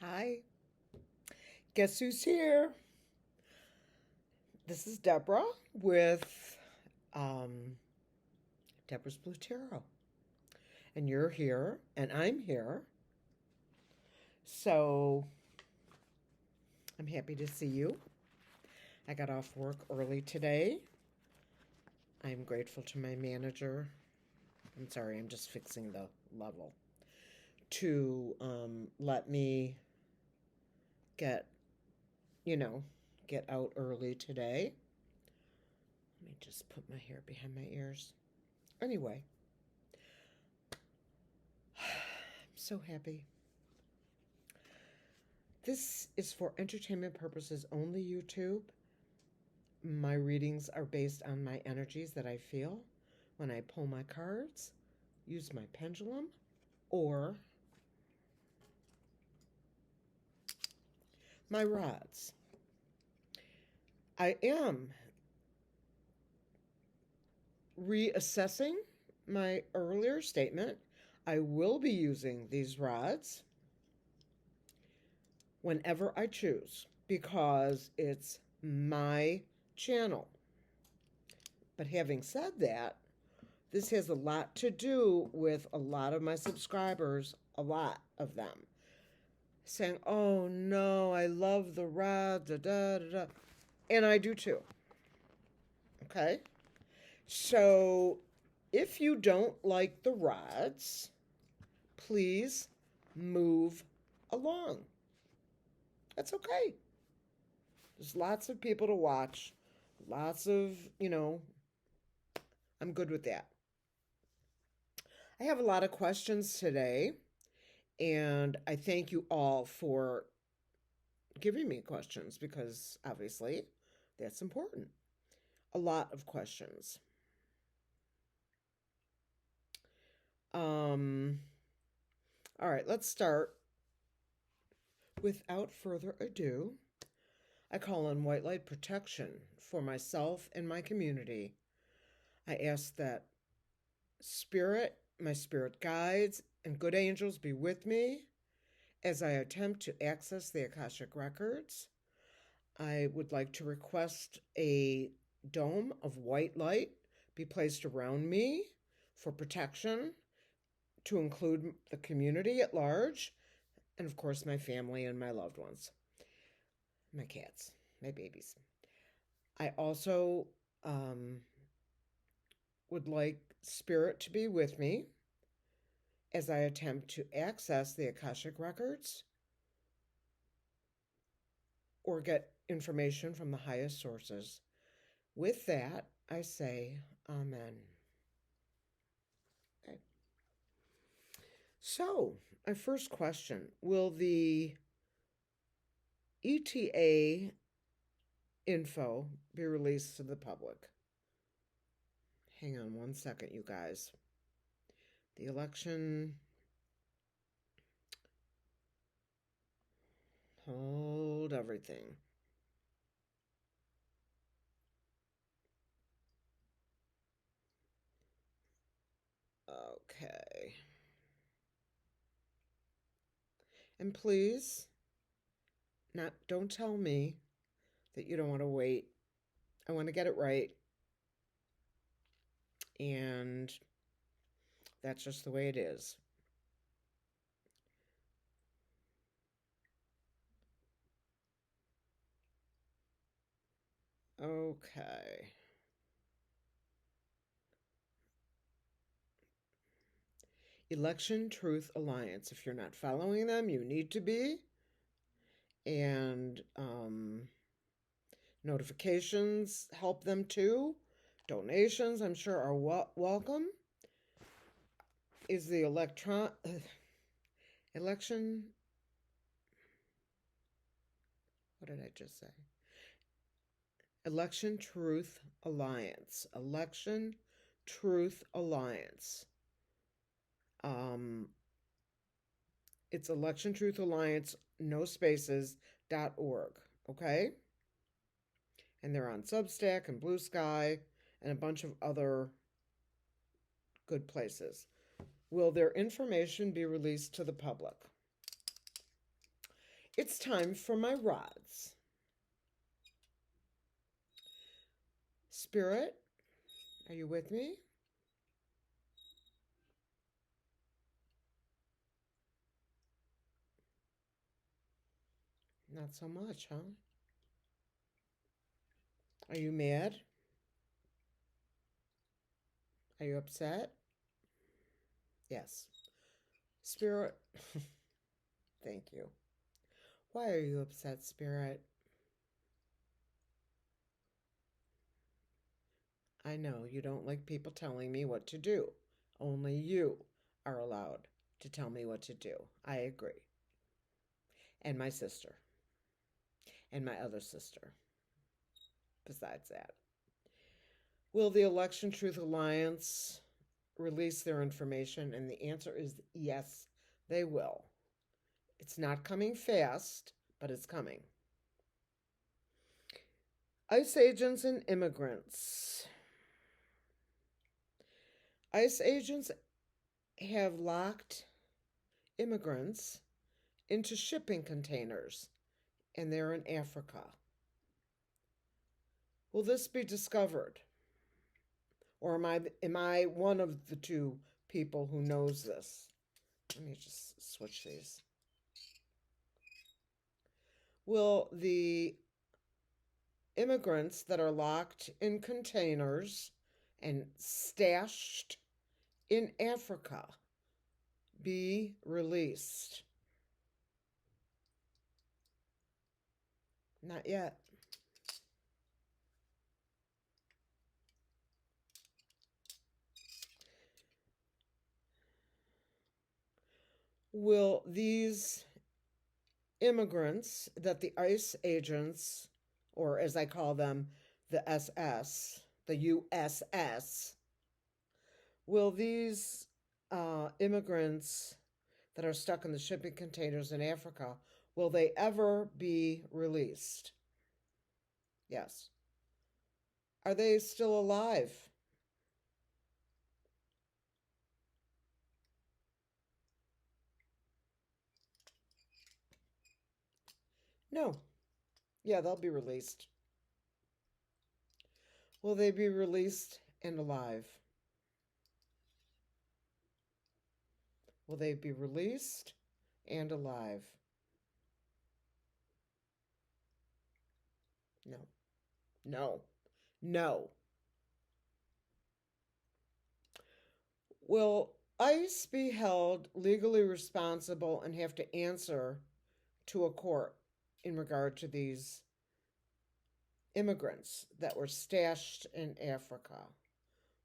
Hi, guess who's here? This is Deborah with um, Deborah's Blue Tarot. And you're here, and I'm here. So I'm happy to see you. I got off work early today. I'm grateful to my manager. I'm sorry, I'm just fixing the level. To let me get, you know, get out early today. Let me just put my hair behind my ears. Anyway, I'm so happy. This is for entertainment purposes only, YouTube. My readings are based on my energies that I feel when I pull my cards, use my pendulum, or my rods. I am reassessing my earlier statement. I will be using these rods whenever I choose because it's my channel. But having said that, this has a lot to do with a lot of my subscribers, a lot of them, saying, oh no, I love the rod, da da da da. And I do too. Okay? So if you don't like the rods, please move along. That's okay. There's lots of people to watch, lots of, I'm good with that. I have a lot of questions today, and I thank you all for giving me questions because obviously that's important. A lot of questions. Um, all right, let's start. Without further ado, I call on white light protection for myself and my community. I ask that my spirit guides, and good angels be with me as I attempt to access the Akashic Records. I would like to request a dome of white light be placed around me for protection, to include the community at large, and of course, my family and my loved ones, my cats, my babies. I also would like Spirit to be with me as I attempt to access the Akashic Records or get information from the highest sources. With that, I say Amen. Okay. So, my first question, will the ETA info be released to the public? Hang on one second, you guys. The election. Hold everything. Okay. And please, don't tell me that you don't want to wait. I want to get it right. And that's just the way it is. Okay. Election Truth Alliance. If you're not following them, you need to be. And notifications help them too. Donations, I'm sure, are welcome. Is the election, what did I just say? Election Truth Alliance. Election Truth Alliance. It's Election Truth Alliance, no spaces.org. Okay? And they're on Substack and Blue Sky and a bunch of other good places. Will their information be released to the public? It's time for my rods. Spirit, are you with me? Not so much, huh? Are you mad? Are you upset? Yes. Spirit, thank you. Why are you upset, Spirit? I know you don't like people telling me what to do. Only you are allowed to tell me what to do. I agree. And my sister. And my other sister. Besides that. Will the Election Truth Alliance release their information? And the answer is yes, they will. It's not coming fast, but it's coming. ICE agents and immigrants. ICE agents have locked immigrants into shipping containers, and they're in Africa. Will this be discovered? Or am I one of the two people who knows this? Let me just switch these. Will the immigrants that are locked in containers and stashed in Africa be released? Not yet. Will these immigrants that the ICE agents, or as I call them, the SS, the USS, will these immigrants that are stuck in the shipping containers in Africa, will they ever be released? Yes. Are they still alive? No. Yeah, they'll be released. Will they be released and alive? Will they be released and alive? No. No. No. Will ICE be held legally responsible and have to answer to a court in regard to these immigrants that were stashed in Africa?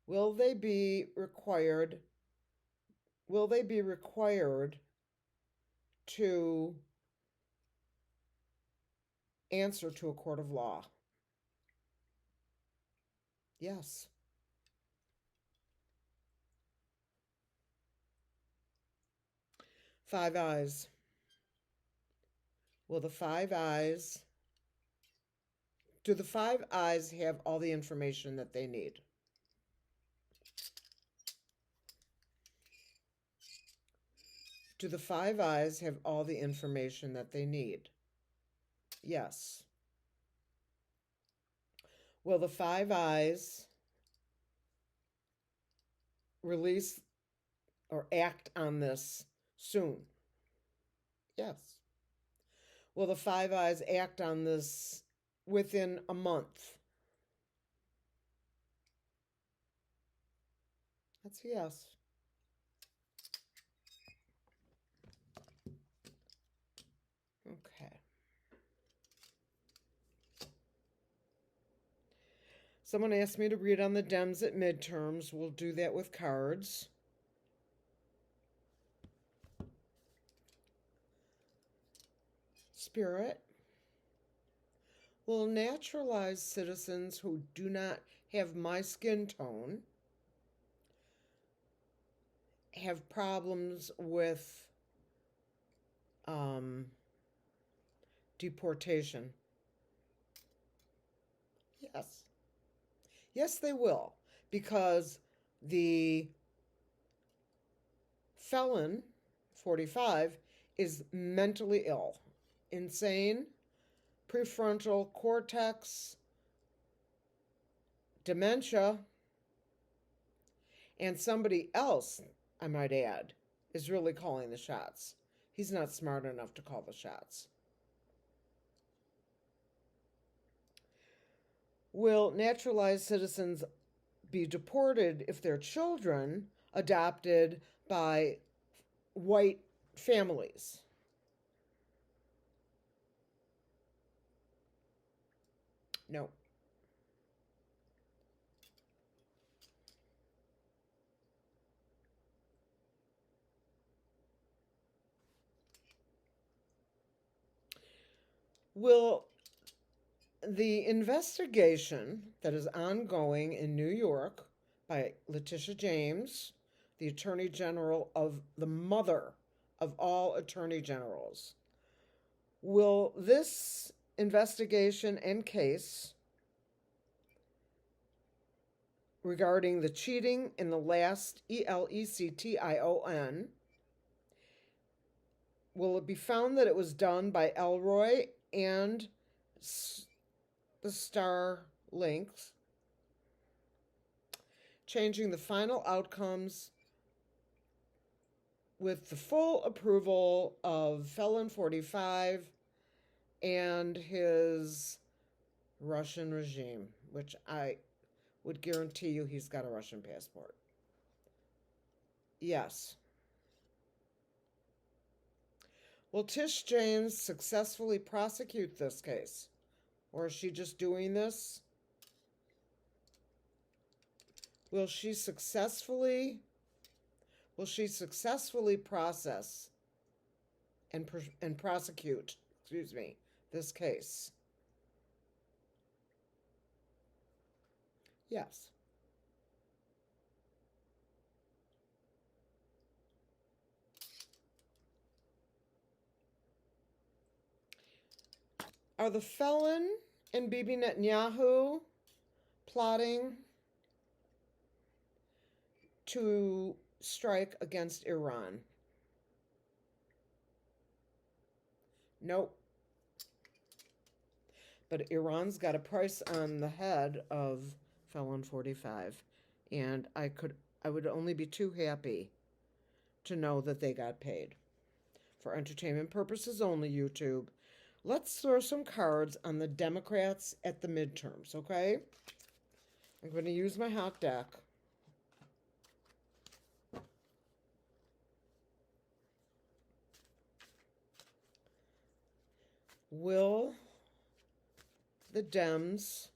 Will they be required to answer to a court of law? Yes. Five Eyes. Do the Five Eyes have all the information that they need? Do the Five Eyes have all the information that they need? Yes. Will the Five Eyes release or act on this soon? Yes. Will the Five Eyes act on this within a month? That's a yes. Okay. Someone asked me to read on the Dems at midterms. We'll do that with cards. Spirit. Will naturalized citizens who do not have my skin tone have problems with deportation? Yes. Yes, they will, because the felon, 45, is mentally ill. insane, prefrontal cortex, dementia, and somebody else, I might add, is really calling the shots. He's not smart enough to call the shots. Will naturalized citizens be deported if their children adopted by white families? No. Will the investigation that is ongoing in New York by Letitia James, the Attorney General of the mother of all Attorney Generals, will this investigation and case regarding the cheating in the last ELECTION, will it be found that it was done by Elroy and the Starlinks, changing the final outcomes with the full approval of Felon 45 and his Russian regime, which I would guarantee you he's got a Russian passport. Yes. Will Tish James successfully prosecute this case? Or is she just doing this? Will she successfully process and prosecute, this case? Yes. Are the Felon and Bibi Netanyahu plotting to strike against Iran? Nope. But Iran's got a price on the head of Felon 45, and I would only be too happy to know that they got paid. For entertainment purposes only, YouTube. Let's throw some cards on the Democrats at the midterms, okay? I'm going to use my hot deck. Will the Dems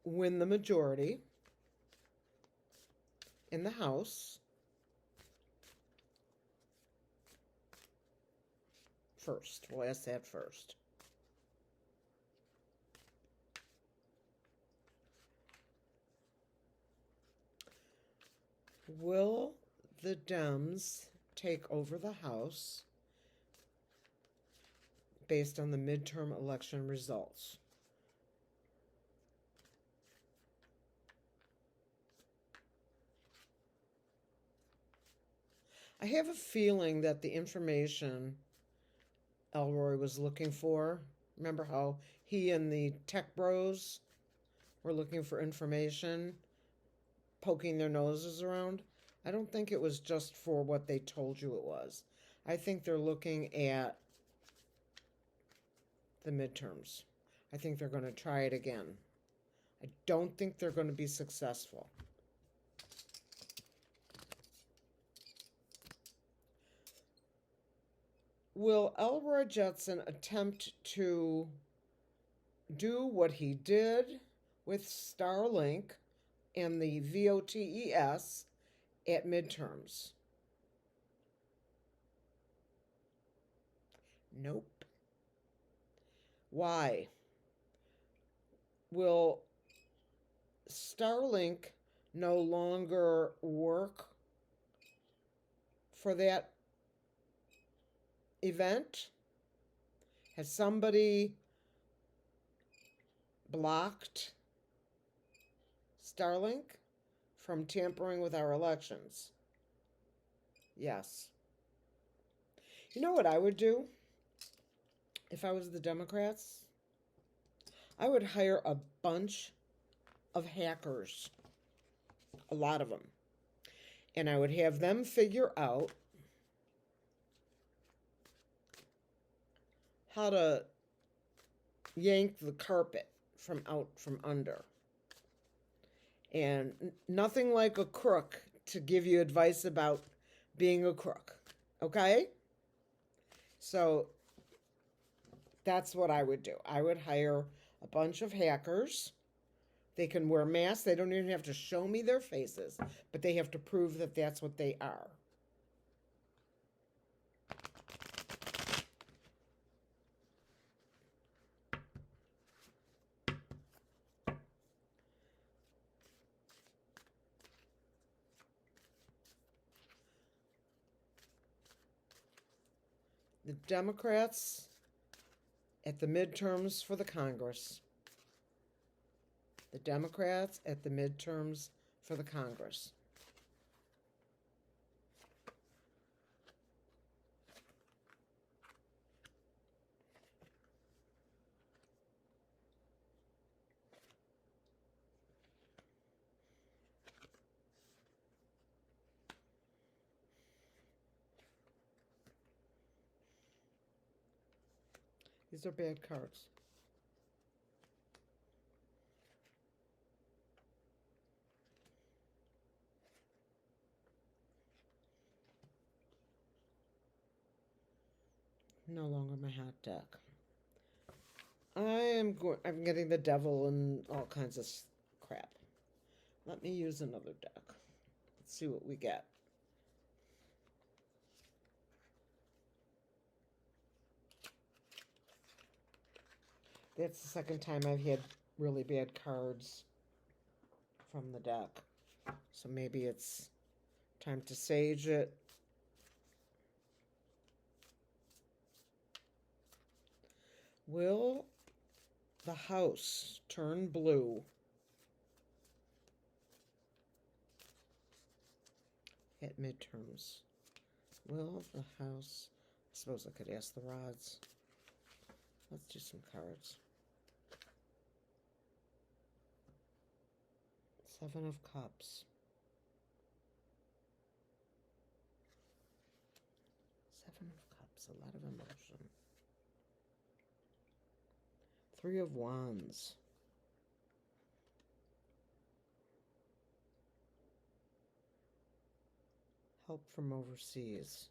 win the majority in the House? First, we'll ask that first. Will the Dems take over the House based on the midterm election results? I have a feeling that the information Elroy was looking for, remember how he and the tech bros were looking for information, poking their noses around? I don't think it was just for what they told you it was. I think they're looking at the midterms. I think they're going to try it again. I don't think they're going to be successful. Will Elroy Jetson attempt to do what he did with Starlink and the VOTES at midterms? Nope. Why? Will Starlink no longer work for that event? Has somebody blocked Starlink from tampering with our elections? Yes. You know what I would do if I was the Democrats? I would hire a bunch of hackers, a lot of them, and I would have them figure out how to yank the carpet from out from under. And nothing like a crook to give you advice about being a crook. Okay? So that's what I would do. I would hire a bunch of hackers. They can wear masks. They don't even have to show me their faces, but they have to prove that that's what they are. The Democrats at the midterms for the Congress. The Democrats at the midterms for the Congress. These are bad cards. No longer my hot deck. I'm getting the devil and all kinds of crap. Let me use another deck. Let's see what we get. That's the second time I've had really bad cards from the deck. So maybe it's time to sage it. Will the house turn blue at midterms? Will the house... I suppose I could ask the rods. Let's do some cards. Seven of Cups. Seven of Cups, a lot of emotion. Three of Wands. Help from overseas.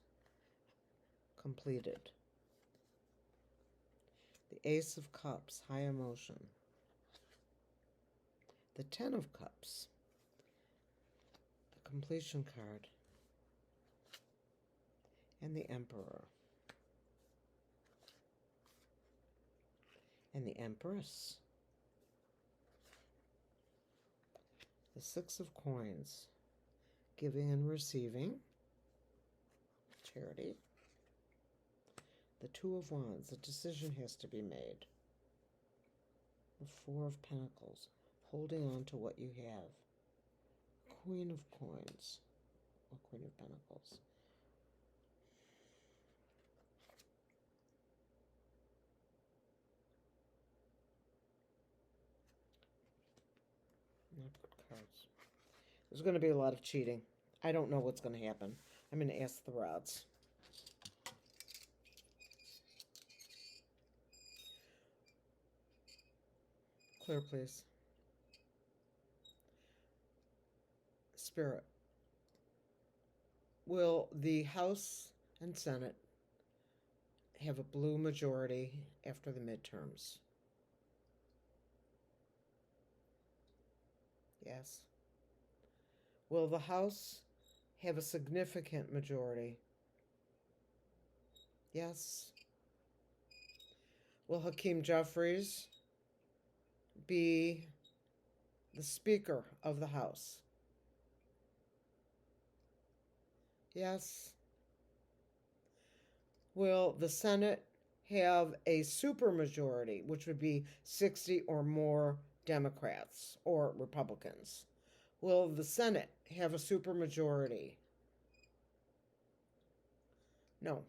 Completed. The Ace of Cups, high emotion. The Ten of Cups, the completion card. And the Emperor. And the Empress. The Six of Coins, giving and receiving. Charity. The Two of Wands, a decision has to be made. The Four of Pentacles, holding on to what you have. Queen of Coins, or Queen of Pentacles. Not good cards. There's going to be a lot of cheating. I don't know what's going to happen. I'm going to ask the rods. Clear, please. Spirit. Will the House and Senate have a blue majority after the midterms? Yes. Will the House have a significant majority? Yes. Will Hakeem Jeffries be the Speaker of the House? Yes. Will the Senate have a supermajority, which would be 60 or more Democrats or Republicans? Will the Senate have a supermajority? No.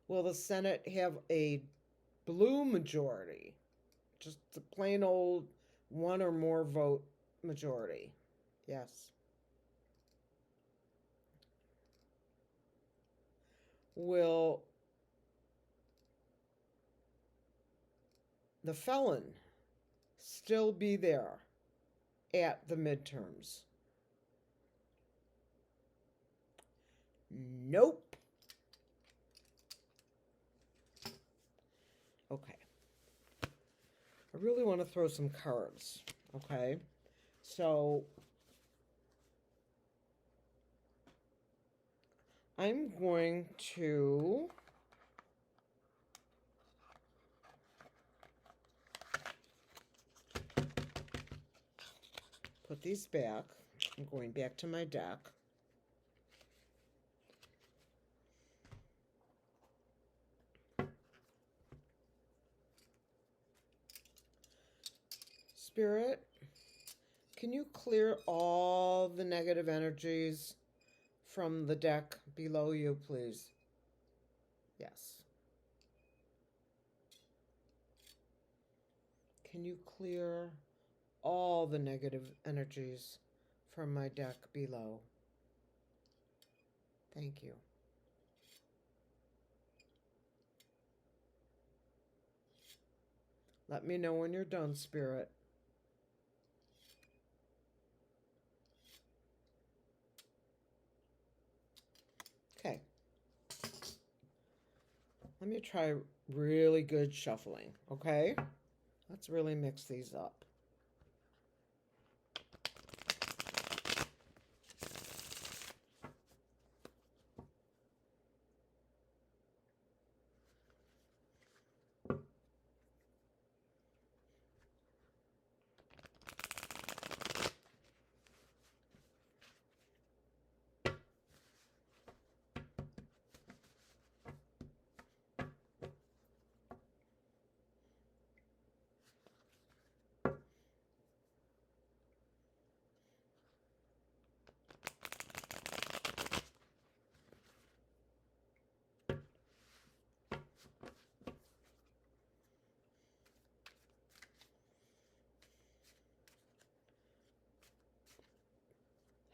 Will the Senate have a blue majority? Just a plain old one or more vote majority? Yes. Will the felon still be there at the midterms? Nope. Okay. I really want to throw some cards. Okay. So I'm going to put these back. I'm going back to my deck. Spirit, can you clear all the negative energies from the deck below you, please? Yes. Can you clear all the negative energies from my deck below? Thank you. Let me know when you're done, Spirit. Okay. Let me try really good shuffling, okay? Let's really mix these up.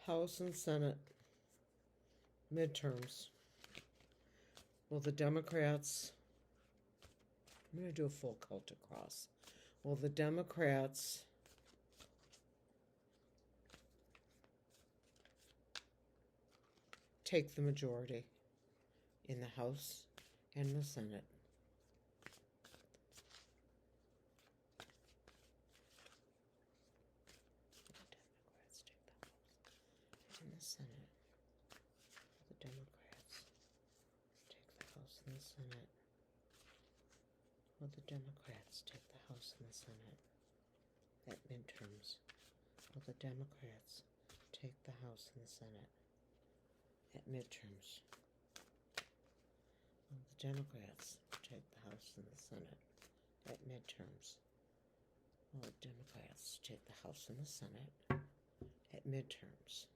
House and Senate midterms. Will the Democrats, I'm going to do a full Celtic cross. Will the Democrats take the majority in the House and the Senate? The Democrats take the House and the Senate. Will the Democrats take the House and the Senate at midterms? Will the Democrats take the House and the Senate at midterms? Will the Democrats take the House and the Senate at midterms? Will the Democrats take the House and the Senate at midterms?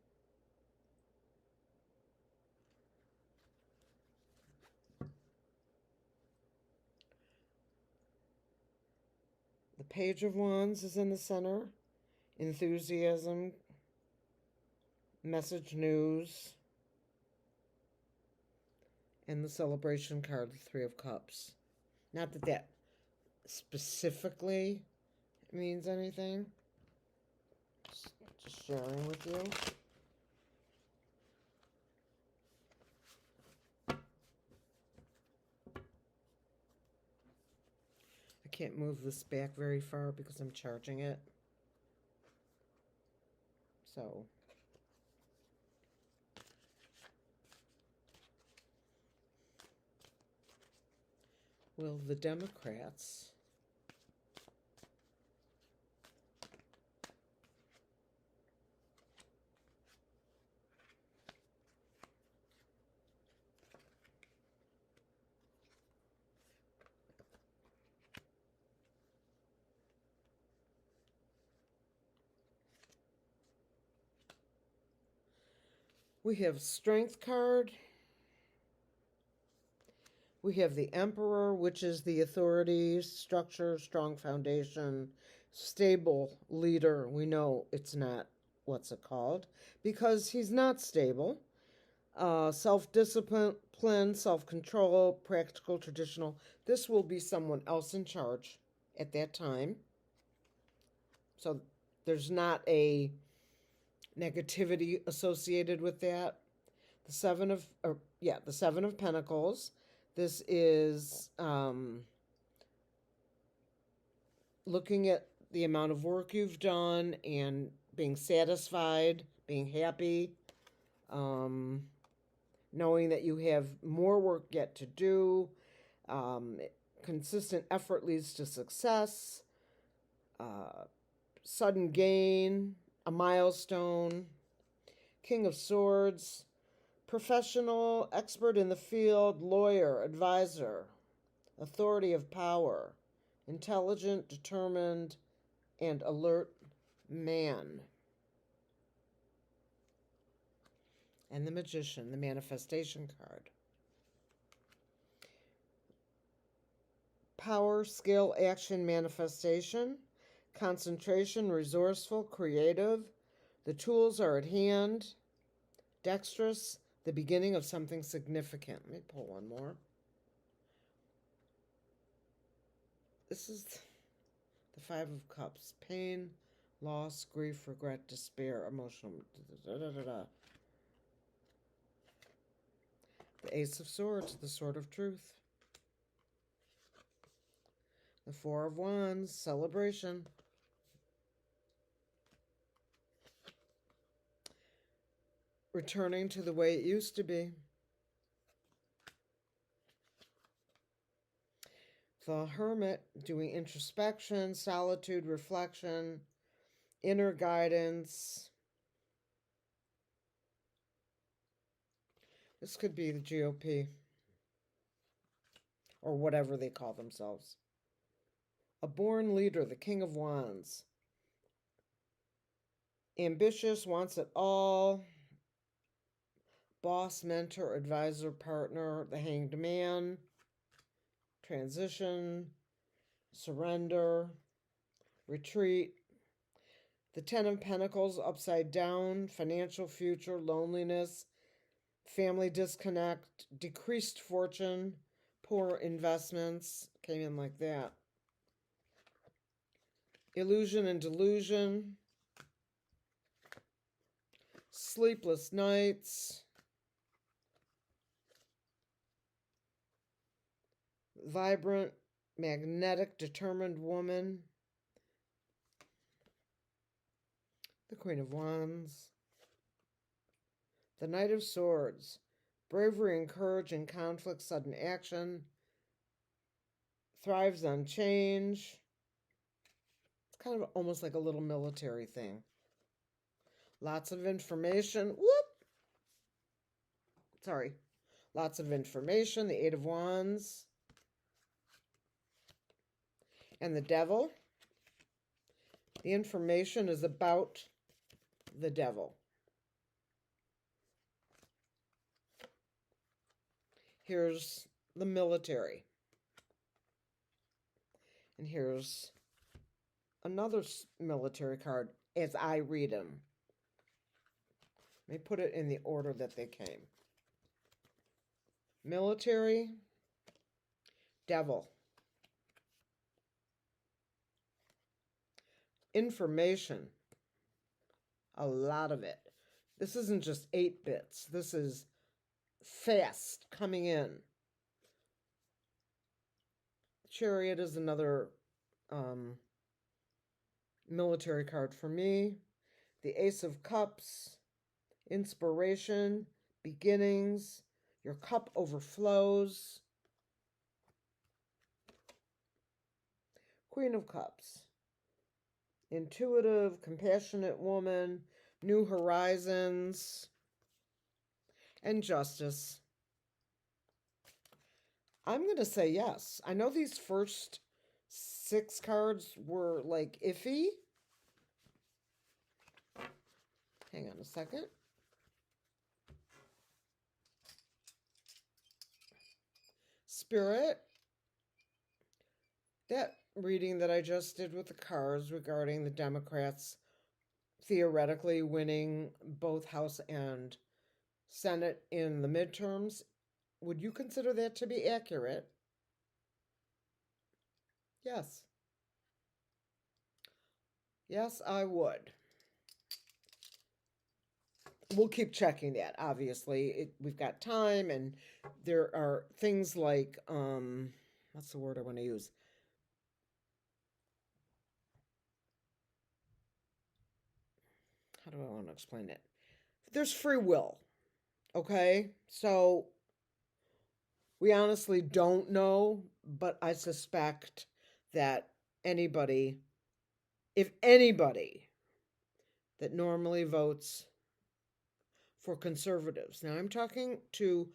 The Page of Wands is in the center. Enthusiasm, message news, and the celebration card, the Three of Cups. Not that that specifically means anything. Just sharing with you. I can't move this back very far because I'm charging it. So, will the Democrats we have Strength card, We have the Emperor, which is the authority, structure, strong foundation, stable leader. We know it's not what's it called because he's not stable. Self-discipline, self-control, practical, traditional. This will be someone else in charge at that time. So there's not a negativity associated with that. The Seven of Pentacles. This is looking at the amount of work you've done and being satisfied, being happy, knowing that you have more work yet to do. Consistent effort leads to success. Sudden gain, a milestone. King of Swords, professional, expert in the field, lawyer, advisor, authority of power, intelligent, determined, and alert man. And the Magician, the manifestation card. Power, skill, action, manifestation, concentration, resourceful, creative. The tools are at hand. Dexterous, the beginning of something significant. Let me pull one more. This is the Five of Cups. Pain, loss, grief, regret, despair, emotional. The Ace of Swords, the Sword of Truth. The Four of Wands, celebration. Returning to the way it used to be. The Hermit, doing introspection, solitude, reflection, inner guidance. This could be the GOP or whatever they call themselves. A born leader, the King of Wands. Ambitious, wants it all. Boss, mentor, advisor, partner, the Hanged Man. Transition, surrender, retreat. The Ten of Pentacles upside down, financial future, loneliness, family disconnect, decreased fortune, poor investments, came in like that. Illusion and delusion, sleepless nights, vibrant, magnetic, determined woman, the Queen of Wands, the Knight of Swords, bravery and courage in conflict, sudden action, thrives on change. It's kind of almost like a little military thing. Lots of information. Lots of information. The Eight of Wands. And the Devil. The information is about the devil. Here's the military. And here's another military card as I read them. Let me put it in the order that they came. Military, devil. Information, a lot of it. This isn't just 8 bits. This is fast coming in. Chariot is another military card for me. The Ace of Cups, inspiration, beginnings, your cup overflows. Queen of Cups, intuitive, compassionate woman, new horizons, and Justice. I'm going to say yes. I know these first 6 cards were like iffy. Hang on a second. Spirit, that reading that I just did with the cards regarding the Democrats theoretically winning both House and Senate in the midterms, would you consider that to be accurate? Yes. Yes, I would. We'll keep checking that, obviously. We've got time, and there are things like, what's the word I want to use? How do I want to explain it? There's free will, okay? So we honestly don't know, but I suspect that anybody, if anybody that normally votes for conservatives, now I'm talking to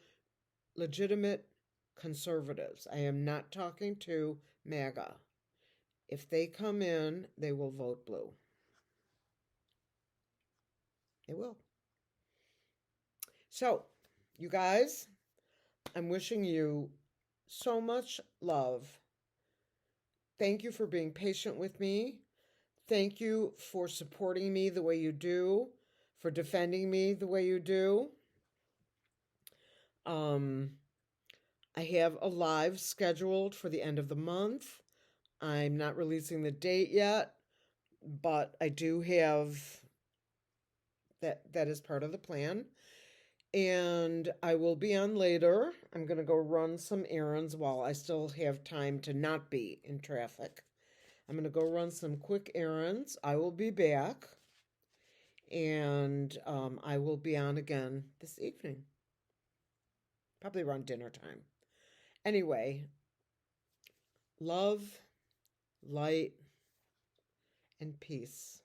legitimate conservatives, I am not talking to MAGA. If they come in, they will vote blue. They will. So, you guys, I'm wishing you so much love. Thank you for being patient with me. Thank you for supporting me the way you do, for defending me the way you do. I have a live scheduled for the end of the month. I'm not releasing the date yet, but I do have that is part of the plan. And I will be on later. I'm going to go run some errands while I still have time to not be in traffic. I'm going to go run some quick errands. I will be back, and I will be on again this evening, probably around dinner time. Anyway, love, light, and peace.